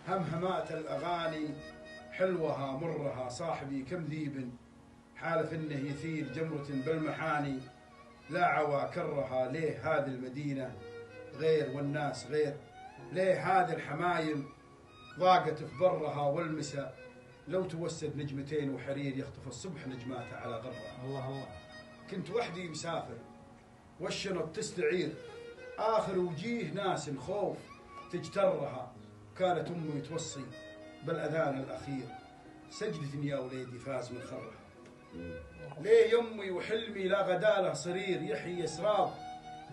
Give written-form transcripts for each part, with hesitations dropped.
همهمات الأغاني حلوها مرها صاحبي كم ذيب حالف إنه يثير جمرة بالمحاني لا عوى كرها ليه هذه المدينة غير والناس غير ليه هذه الحمايم ضاقت في برها والمساء لو توسد نجمتين وحرير يخطف الصبح نجماته على غرها. الله الله. كنت وحدي مسافر والشنط تستعير آخر وجيه ناس خوف تجترها كانت أمي توصي بالأذان الأخير سجدة يا وليدي فاز من خرها. ليه يمي وحلمي لا غداله صرير يحيي سراب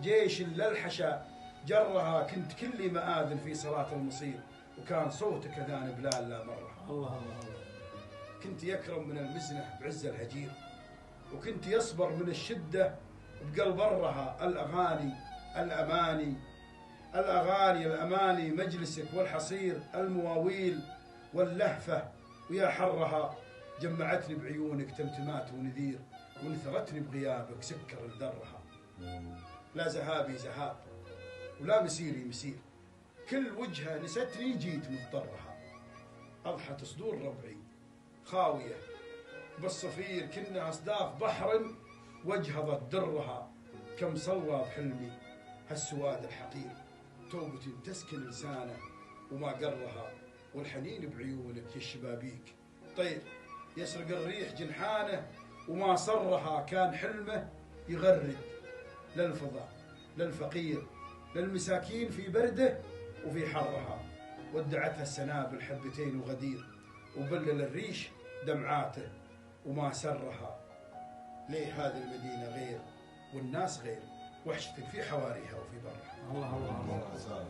جيش للحشا جرها كنت كلي مآذن في صلاة المصير وكان صوتك أذان بلال لا مرها. الله الله. كنت يكرم من المزنة بعز الهجير وكنت يصبر من الشدة بقلب برها الأغاني الأماني الأغاني الأماني مجلسك والحصير المواويل واللهفة ويا حرها جمعتني بعيونك تمتمات ونذير ونثرتني بغيابك سكر لدرها. لا ذهابي ذهاب ولا مسيري مسير كل وجهة نستني جيت مضطرها. أضحت صدور ربعي خاوية بالصفير كنا أصداف بحر وجهضت درها كم صلى بحلمي هالسواد الحقير توبة تسكن لسانه وما قرها والحنين بعيونك يا الشبابيك طير يسرق الريح جنحانه وما صرها كان حلمه يغرد للفضاء للفقير للمساكين في برده وفي حرها ودعتها السنابل حبتين وغدير وبلل الريش دمعاته وما سرها. ليه هذه المدينة غير والناس غير وحشة في حواريها وفي برها. الله الله الله.